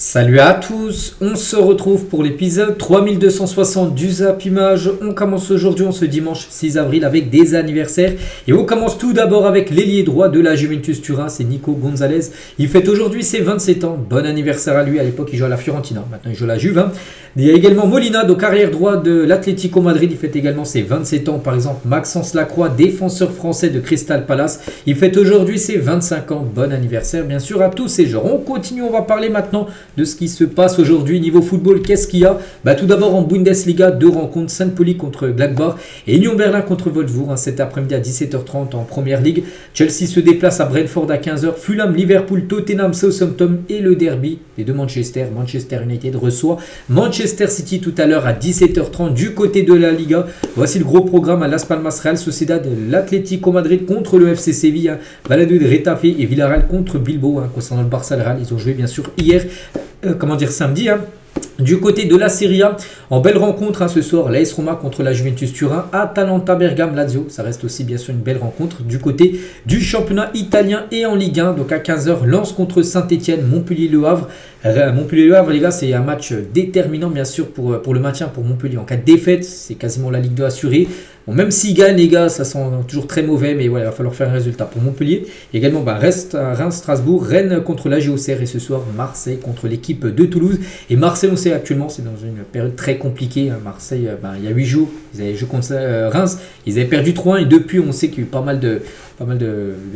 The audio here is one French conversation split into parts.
Salut à tous, on se retrouve pour l'épisode 3260 du Zap Image. On commence aujourd'hui, ce dimanche 6 avril avec des anniversaires. Et on commence tout d'abord avec l'ailier droit de la Juventus Turin, c'est Nico Gonzalez. Il fête aujourd'hui ses 27 ans, bon anniversaire à lui, à l'époque il jouait à la Fiorentina, maintenant il joue à la Juve. Il y a également Molina, donc arrière droit de l'Atlético Madrid, il fête également ses 27 ans. Par exemple Maxence Lacroix, défenseur français de Crystal Palace, il fête aujourd'hui ses 25 ans, bon anniversaire bien sûr à tous ces joueurs. On continue, on va parler maintenant de ce qui se passe aujourd'hui niveau football. Qu'est-ce qu'il y a? Tout d'abord en Bundesliga, deux rencontres, Saint-Pauli contre Gladbach et Union Berlin contre Wolfsburg, cet après-midi à 17h30 en Première Ligue. Chelsea se déplace à Brentford à 15h, Fulham, Liverpool, Tottenham, Southampton et le derby des deux Manchester. Manchester United reçoit Manchester City tout à l'heure à 17h30 du côté de la Liga. Voici le gros programme à Las Palmas, Real Sociedad, l'Atlético Madrid contre le FC Séville, Valladolid, Retafe et Villarreal contre Bilbao. Concernant le Barça, le Real, ils ont joué bien sûr hier. Samedi. Du côté de la Serie A, en belle rencontre ce soir, l'AS Roma contre la Juventus Turin, Atalanta Bergame, Lazio, ça reste aussi bien sûr une belle rencontre. Du côté du championnat italien et en Ligue 1, donc à 15h, Lens contre Saint-Etienne, Montpellier-Le Havre. Montpellier-Le Havre, les gars, c'est un match déterminant bien sûr pour le maintien pour Montpellier. En cas de défaite, c'est quasiment la Ligue 2 assurée. Bon, même s'ils gagnent, les gars, ça sent toujours très mauvais, mais voilà, il va falloir faire un résultat pour Montpellier. Également, Reims-Strasbourg, Rennes contre la Auxerre et ce soir, Marseille contre l'équipe de Toulouse. Et Marseille, on sait actuellement, c'est dans une période très compliquée. Marseille, il y a 8 jours, ils avaient joué contre Reims, ils avaient perdu 3-1 et depuis, on sait qu'il y a eu pas mal de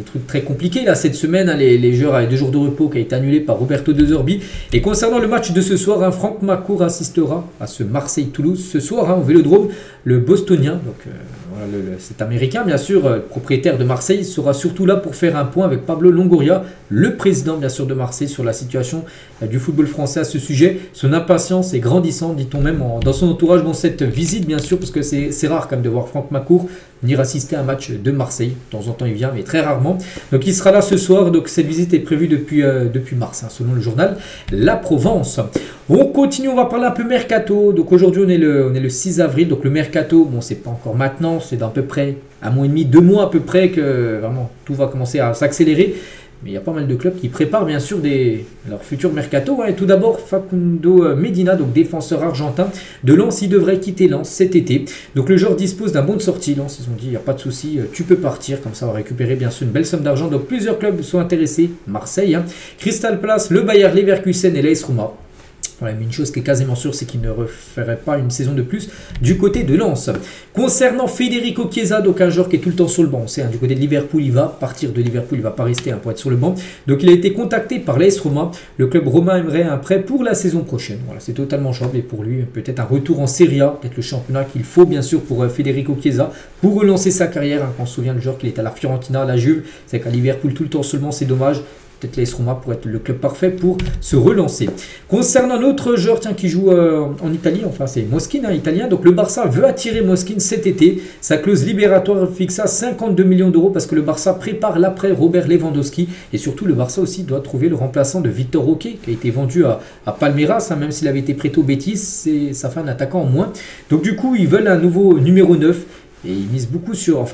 trucs très compliqués là cette semaine. Les joueurs avaient 2 jours de repos qui a été annulé par Roberto De Zerbi. Et concernant le match de ce soir, Franck Macour assistera à ce Marseille-Toulouse ce soir au Vélodrome. Le Bostonien, donc cet Américain bien sûr, propriétaire de Marseille, sera surtout là pour faire un point avec Pablo Longoria, le président bien sûr de Marseille, sur la situation du football français à ce sujet. Son impatience est grandissante, dit-on même dans son entourage. Bon, cette visite bien sûr, parce que c'est rare quand même de voir Franck Macour venir assister à un match de Marseille. De temps en temps il vient, mais très rarement. Donc il sera là ce soir. Donc cette visite est prévue depuis mars, selon le journal La Provence. On continue, on va parler un peu mercato. Donc aujourd'hui on est le 6 avril. Donc le mercato, bon, c'est pas encore maintenant, c'est d'à peu près un mois et demi, 2 mois à peu près que vraiment tout va commencer à s'accélérer. Mais il y a pas mal de clubs qui préparent bien sûr leur futur mercato. Et tout d'abord, Facundo Medina, donc défenseur argentin de Lens, il devrait quitter Lens cet été. Donc le joueur dispose d'un bon de sortie. Lens, ils ont dit, il n'y a pas de souci, tu peux partir. Comme ça, on va récupérer bien sûr une belle somme d'argent. Donc plusieurs clubs sont intéressés. Marseille, Crystal Palace, le Bayer Leverkusen et l'AS Roma. Voilà, mais une chose qui est quasiment sûre, c'est qu'il ne referait pas une saison de plus du côté de Lens. Concernant Federico Chiesa, donc un joueur qui est tout le temps sur le banc, on sait, du côté de Liverpool, il va partir de Liverpool, il ne va pas rester pour être sur le banc. Donc il a été contacté par l'AS Roma. Le club romain aimerait un prêt pour la saison prochaine. Voilà, c'est totalement jouable et pour lui, peut-être un retour en Serie A, peut-être le championnat qu'il faut bien sûr pour Federico Chiesa, pour relancer sa carrière. On se souvient le joueur qu'il est à la Fiorentina, à la Juve, c'est qu'à Liverpool tout le temps seulement, c'est dommage. Peut-être l'AS Roma pour être le club parfait pour se relancer. Concernant un autre joueur qui joue en Italie, enfin c'est Moschin, italien. Donc le Barça veut attirer Moschin cet été. Sa clause libératoire fixe à 52 millions d'euros parce que le Barça prépare l'après Robert Lewandowski. Et surtout le Barça aussi doit trouver le remplaçant de Victor Roque qui a été vendu à Palmeiras. Même s'il avait été prêté au Betis, ça fait un attaquant en moins. Donc du coup ils veulent un nouveau numéro 9. Et ils misent beaucoup sur...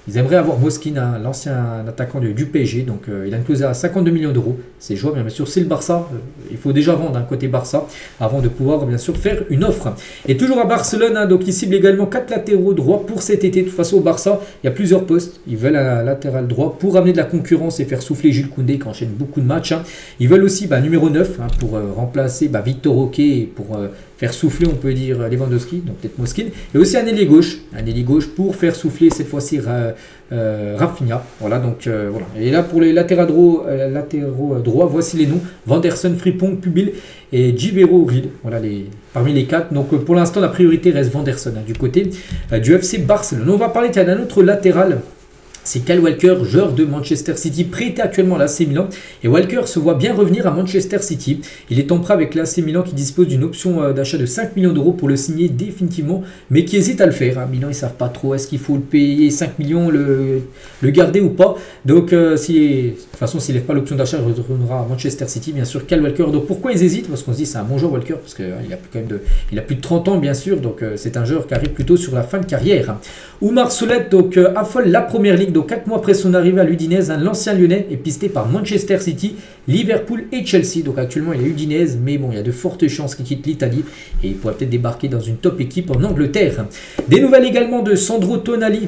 Ils aimeraient avoir Moschin, l'ancien attaquant du PSG. Donc il a une clause à 52 millions d'euros. C'est jouable, bien sûr. C'est le Barça. Il faut déjà vendre côté Barça avant de pouvoir bien sûr faire une offre. Et toujours à Barcelone, donc ils ciblent également 4 latéraux droits pour cet été. De toute façon au Barça, il y a plusieurs postes. Ils veulent un latéral droit pour amener de la concurrence et faire souffler Jules Koundé qui enchaîne beaucoup de matchs. Ils veulent aussi numéro 9 pour remplacer Victor Roque et pour faire souffler, on peut dire, Lewandowski, donc peut-être Moschin. Et aussi un ailier gauche pour faire souffler cette fois-ci Rafinha. Voilà, donc voilà. Et là pour les latéraux droits, voici les noms: Vanderson, Frimpong, Pubil et Givero Reed. Voilà parmi les 4. Donc pour l'instant la priorité reste Vanderson du côté du FC Barcelone. On va parler d'un autre latéral. C'est Kyle Walker, joueur de Manchester City, prêté actuellement à l'AC Milan. Et Walker se voit bien revenir à Manchester City. Il est en prêt avec l'AC Milan qui dispose d'une option d'achat de 5 millions d'euros pour le signer définitivement, mais qui hésite à le faire. Milan, ils ne savent pas trop, est-ce qu'il faut le payer 5 millions, le garder ou pas. Donc, de toute façon, s'il n'ait pas l'option d'achat, il retournera à Manchester City, bien sûr, Kyle Walker. Donc, pourquoi ils hésitent? Parce qu'on se dit c'est un bon joueur Walker, parce qu'il a plus de 30 ans, bien sûr. Donc, c'est un joueur qui arrive plutôt sur la fin de carrière. Oumar Solet, donc, affole la première ligue League. Donc 4 mois après son arrivée à l'Udinese, l'ancien Lyonnais est pisté par Manchester City, Liverpool et Chelsea. Donc actuellement il est à Udinese, mais bon, il y a de fortes chances qu'il quitte l'Italie et il pourrait peut-être débarquer dans une top équipe en Angleterre. Des nouvelles également de Sandro Tonali.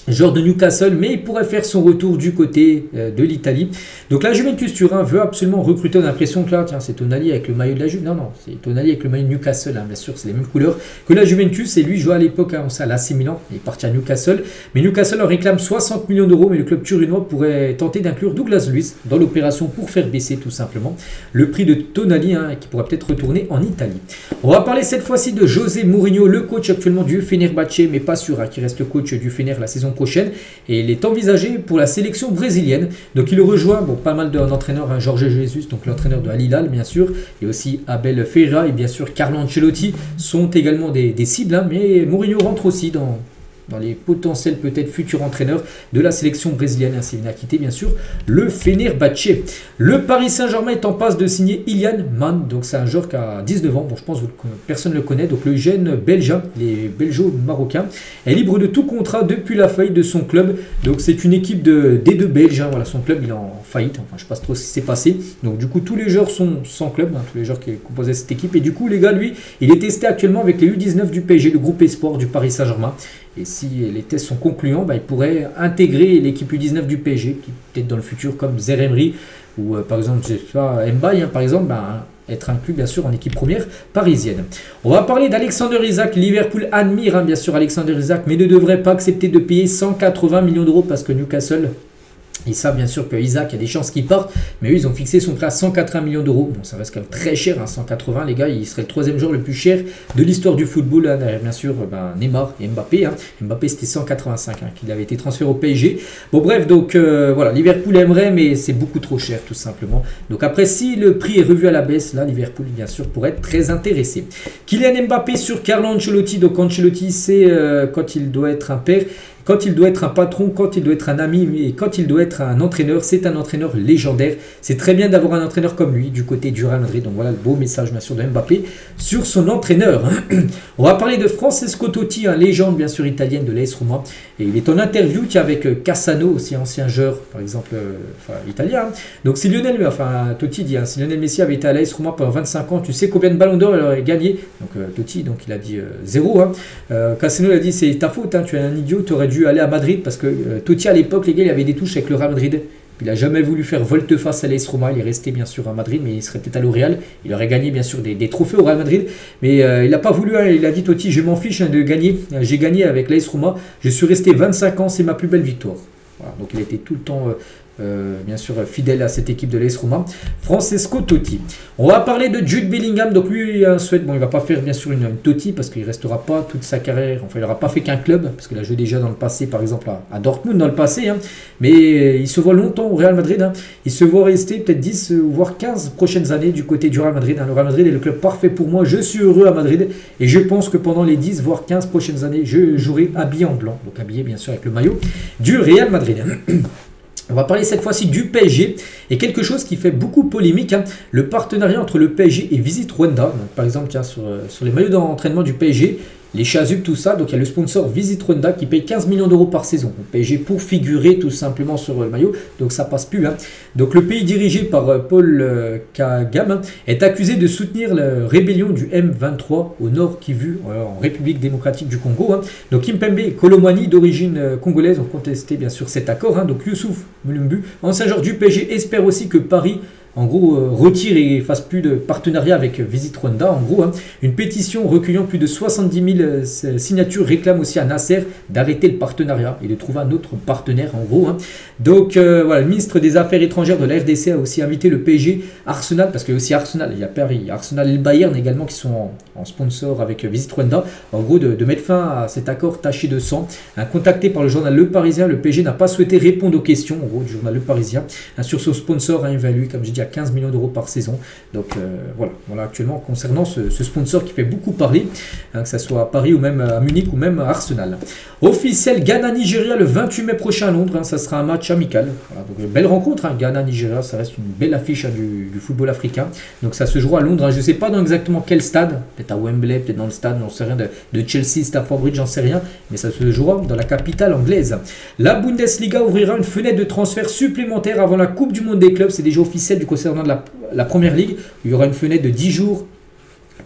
Joueur de Newcastle, mais il pourrait faire son retour du côté de l'Italie. Donc la Juventus Turin veut absolument recruter. On a l'impression que là, tiens, c'est Tonali avec le maillot de la Juve. Non, non, c'est Tonali avec le maillot de Newcastle. Hein. Bien sûr, c'est les mêmes couleurs que la Juventus. Et lui jouait à l'époque à l'AC Milan. Il est parti à Newcastle. Mais Newcastle en réclame 60 millions d'euros. Mais le club turinois pourrait tenter d'inclure Douglas Luiz dans l'opération pour faire baisser tout simplement le prix de Tonali, hein, qui pourrait peut-être retourner en Italie. On va parler cette fois-ci de José Mourinho, le coach actuellement du Fenerbahçe, mais pas sûr, hein, qui reste coach du Fener la saison prochaine, et il est envisagé pour la sélection brésilienne. Donc il rejoint pas mal d'entraîneurs, hein, Jorge Jesus, donc l'entraîneur de Al Hilal bien sûr, et aussi Abel Ferreira et bien sûr Carlo Ancelotti sont également des cibles, hein, mais Mourinho rentre aussi dans les potentiels peut-être futurs entraîneurs de la sélection brésilienne, ainsi qu'il a quitté bien sûr le Fenerbahçe. Le Paris Saint-Germain est en passe de signer Ilian Mann, donc c'est un joueur qui a 19 ans, bon je pense que personne ne le connaît, donc le jeune belge, les belgeo-marocains, est libre de tout contrat depuis la faillite de son club. Donc c'est une équipe des deux belges, hein, voilà, son club il est en faillite, enfin je ne sais pas trop ce qui s'est passé, donc du coup tous les joueurs sont sans club, hein, tous les joueurs qui composaient cette équipe, et du coup les gars lui, il est testé actuellement avec les U19 du PSG, le groupe Espoir du Paris Saint-Germain. Et si les tests sont concluants, il pourrait intégrer l'équipe U19 du PSG, qui peut-être dans le futur comme Zaire Emery ou par exemple, je sais pas, Mbaye, hein, par exemple, être inclus bien sûr en équipe première parisienne. On va parler d'Alexander Isak. Liverpool admire, hein, bien sûr Alexander Isak, mais ne devrait pas accepter de payer 180 millions d'euros parce que Newcastle... Ils savent bien sûr que Isaac, il y a des chances qu'il parte, mais eux, ils ont fixé son prix à 180 millions d'euros. Bon, ça reste quand même très cher, hein, 180, les gars, il serait le troisième joueur le plus cher de l'histoire du football. Hein, derrière, bien sûr, Neymar et Mbappé. Hein. Mbappé, c'était 185, hein, qu'il avait été transféré au PSG. Bon, bref, donc voilà, Liverpool aimerait, mais c'est beaucoup trop cher, tout simplement. Donc après, si le prix est revu à la baisse, là, Liverpool, bien sûr, pourrait être très intéressé. Kylian Mbappé sur Carlo Ancelotti. Donc Ancelotti, c'est quand il doit être un père. Quand il doit être un patron, quand il doit être un ami et quand il doit être un entraîneur, c'est un entraîneur légendaire. C'est très bien d'avoir un entraîneur comme lui du côté du Real Madrid. Donc voilà le beau message bien sûr de Mbappé sur son entraîneur. On va parler de Francesco Totti, une légende bien sûr italienne de l'AS Roma. Et il est en interview avec Cassano, aussi ancien joueur par exemple italien. Donc si Totti dit, si Lionel Messi avait été à l'AS Roma pendant 25 ans, tu sais combien de ballons d'or il aurait gagné? Donc Totti, donc il a dit 0. Hein. Cassano il a dit c'est ta faute, hein, tu es un idiot, tu aurais dû aller à Madrid parce que Totti à l'époque les gars il avait des touches avec le Real Madrid. Il n'a jamais voulu faire volte-face à l'AS Roma, il est resté bien sûr à Madrid, mais il serait peut-être allé au Real. Il aurait gagné bien sûr des trophées au Real Madrid, mais il n'a pas voulu, hein, il a dit Totti, je m'en fiche de gagner, j'ai gagné avec l'AS Roma, je suis resté 25 ans, c'est ma plus belle victoire. Voilà, donc il a été tout le temps bien sûr fidèle à cette équipe de l'AS Roma. Francesco Totti. On va parler de Jude Bellingham. Donc lui il a un souhait, bon il va pas faire bien sûr une Totti parce qu'il restera pas toute sa carrière, enfin il n'aura pas fait qu'un club parce qu'il a joué déjà dans le passé par exemple à Dortmund dans le passé, hein. Mais il se voit longtemps au Real Madrid, hein. Il se voit rester peut-être 10 voire 15 prochaines années du côté du Real Madrid, hein. Le Real Madrid est le club parfait pour moi, je suis heureux à Madrid et je pense que pendant les 10 voire 15 prochaines années je jouerai habillé en blanc, donc habillé bien sûr avec le maillot du Real Madrid. On va parler cette fois-ci du PSG et quelque chose qui fait beaucoup polémique, hein, le partenariat entre le PSG et Visit Rwanda. Donc, par exemple, tiens, sur les maillots d'entraînement du PSG, les chasubles, tout ça, donc il y a le sponsor Visit Rwanda qui paye 15 millions d'euros par saison au PSG pour figurer tout simplement sur le maillot, donc ça passe plus. Hein. Donc le pays dirigé par Paul Kagame est accusé de soutenir la rébellion du M23 au nord Kivu, en République démocratique du Congo. Hein. Donc Kimpembe et Kolomani d'origine congolaise ont contesté bien sûr cet accord. Hein. Donc Youssouf Mulumbu, ancien joueur du PSG, espère aussi que Paris en gros, retire et fasse plus de partenariat avec Visit Rwanda. En gros, hein, une pétition recueillant plus de 70 000 signatures réclame aussi à Nasser d'arrêter le partenariat et de trouver un autre partenaire, en gros. Hein. Donc, voilà, le ministre des Affaires étrangères de la RDC a aussi invité le PSG, Arsenal, parce qu'il y a aussi Arsenal, il y a Paris, Arsenal et le Bayern également qui sont en sponsor avec Visit Rwanda. En gros, de mettre fin à cet accord taché de sang. Hein, contacté par le journal Le Parisien, le PSG n'a pas souhaité répondre aux questions, en gros, du journal Le Parisien, hein, sur son sponsor, hein, évalué, comme je dis, dit à 15 millions d'euros par saison. Donc voilà actuellement concernant ce sponsor qui fait beaucoup parler, hein, que ce soit à Paris ou même à Munich ou même à Arsenal. Officiel Ghana-Nigeria le 28 mai prochain à Londres, hein, ça sera un match amical. Voilà, donc belle rencontre, hein, Ghana-Nigeria, ça reste une belle affiche, hein, du football africain. Donc ça se jouera à Londres, hein, je ne sais pas dans exactement quel stade, peut-être à Wembley, peut-être dans le stade, j'en sais rien, de Chelsea, Stamford Bridge, j'en sais rien, mais ça se jouera dans la capitale anglaise. La Bundesliga ouvrira une fenêtre de transfert supplémentaire avant la Coupe du Monde des clubs, c'est déjà officiel du concernant de la Première Ligue. Il y aura une fenêtre de 10 jours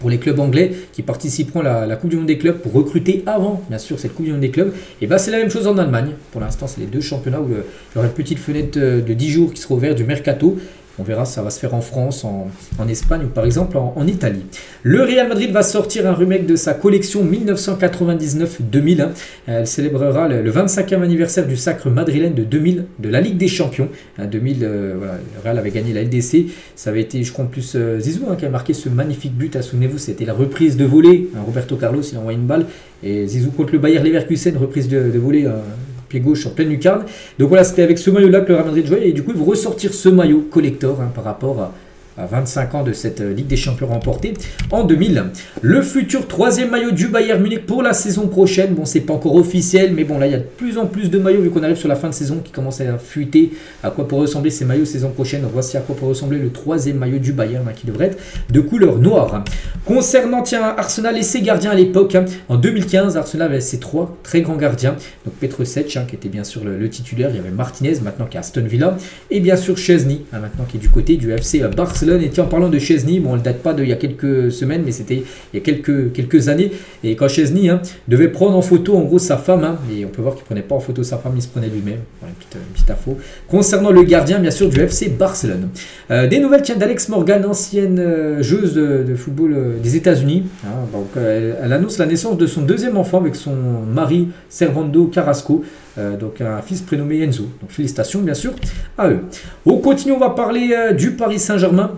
pour les clubs anglais qui participeront à la Coupe du Monde des clubs pour recruter avant, bien sûr, cette Coupe du Monde des clubs. Et bien, c'est la même chose en Allemagne. Pour l'instant, c'est les deux championnats où il y aura une petite fenêtre de 10 jours qui sera ouverte du mercato. On verra, ça va se faire en France, en Espagne ou par exemple en Italie. Le Real Madrid va sortir un remake de sa collection 1999-2000. Elle célébrera le 25e anniversaire du sacre madrilène de 2000 de la Ligue des Champions. 2000, voilà, le Real avait gagné la LDC. Ça avait été, je crois, en plus Zizou, hein, qui a marqué ce magnifique but. Souvenez-vous, c'était la reprise de volée. Roberto Carlos, il envoie une balle. Et Zizou contre le Bayer Leverkusen, reprise de volée. Pied gauche en pleine lucarne. Donc voilà, c'était avec ce maillot-là que le Real Madrid jouait. Et du coup, ils vont ressortir ce maillot collector, hein, par rapport à 25 ans de cette Ligue des Champions remportée en 2000. Le futur troisième maillot du Bayern Munich pour la saison prochaine. Bon, c'est pas encore officiel, mais bon, là, il y a de plus en plus de maillots vu qu'on arrive sur la fin de saison qui commence à fuiter. À quoi pourraient ressembler ces maillots saison prochaine? Donc, voici à quoi pourrait ressembler le troisième maillot du Bayern, hein, qui devrait être de couleur noire. Concernant, tiens, Arsenal et ses gardiens à l'époque, hein, en 2015, Arsenal avait ses trois très grands gardiens. Donc, Petrosec, hein, qui était bien sûr le titulaire. Il y avait Martinez, maintenant qui est à Aston Villa. Et bien sûr, Szczesny, hein, maintenant qui est du côté du FC Barcelone. Et tiens, en parlant de Szczesny, bon, elle date pas d'il y a quelques semaines, mais c'était il y a quelques années. Et quand Szczesny, hein, devait prendre en photo, en gros, sa femme, hein, et on peut voir qu'il prenait pas en photo sa femme, il se prenait lui-même. Voilà, une petite info. Concernant le gardien, bien sûr, du FC Barcelone. Des nouvelles, tiens, d'Alex Morgan, ancienne joueuse de football des États-Unis. Hein, donc, elle annonce la naissance de son deuxième enfant avec son mari Servando Carrasco. Donc un fils prénommé Enzo. Donc félicitations bien sûr à eux. On continue, on va parler du Paris Saint-Germain.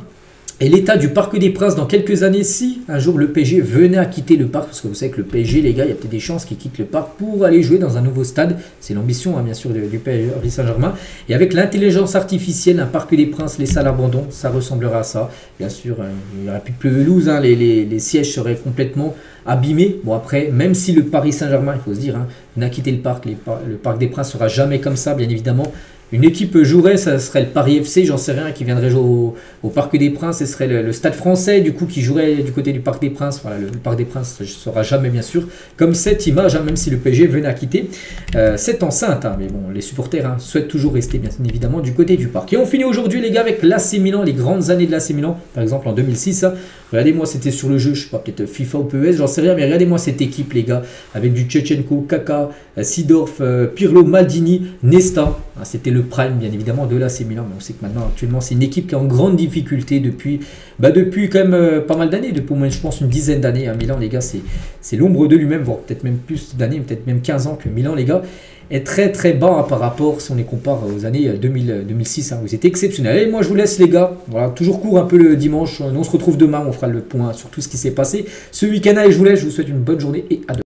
Et l'état du Parc des Princes dans quelques années, si un jour le PSG venait à quitter le parc, parce que vous savez que le PSG, les gars, il y a peut-être des chances qu'ils quittent le parc pour aller jouer dans un nouveau stade. C'est l'ambition, hein, bien sûr, du Paris Saint-Germain. Et avec l'intelligence artificielle, un Parc des Princes laissé à l'abandon, ça ressemblera à ça. Bien sûr, il n'y aura plus de pelouse, hein, les sièges seraient complètement abîmés. Bon après, même si le Paris Saint-Germain, il faut se dire, hein, venait à quitter le parc, le Parc des Princes sera jamais comme ça, bien évidemment. Une équipe jouerait, ça serait le Paris FC, j'en sais rien, qui viendrait jouer au Parc des Princes, ce serait le Stade Français, du coup, qui jouerait du côté du Parc des Princes. Voilà, le Parc des Princes ne sera jamais, bien sûr, comme cette image, hein, même si le PSG venait à quitter cette enceinte. Hein, mais bon, les supporters, hein, souhaitent toujours rester, bien évidemment, du côté du parc. Et on finit aujourd'hui, les gars, avec l'AC Milan, les grandes années de l'AC Milan, par exemple en 2006. Hein, regardez-moi, c'était sur le jeu, je sais pas, peut-être FIFA ou PES, j'en sais rien, mais regardez-moi cette équipe, les gars, avec du Tchechenko, Kaka, Seedorf, Pirlo, Maldini, Nesta. Hein, c'était le prime, bien évidemment, de l'AC Milan. Mais on sait que maintenant, actuellement, c'est une équipe qui est en grande difficulté depuis quand même pas mal d'années, depuis au moins, je pense, une dizaine d'années. Hein. Milan, les gars, c'est l'ombre de lui-même, voire peut-être même plus d'années, peut-être même 15 ans que Milan, les gars, est très très bas, hein, par rapport, si on les compare aux années 2006, hein, où c'était exceptionnel. Allez, moi je vous laisse, les gars. Voilà, toujours court un peu le dimanche. Nous, on se retrouve demain, on fera le point sur tout ce qui s'est passé ce week-end. Et je vous laisse, je vous souhaite une bonne journée et à demain.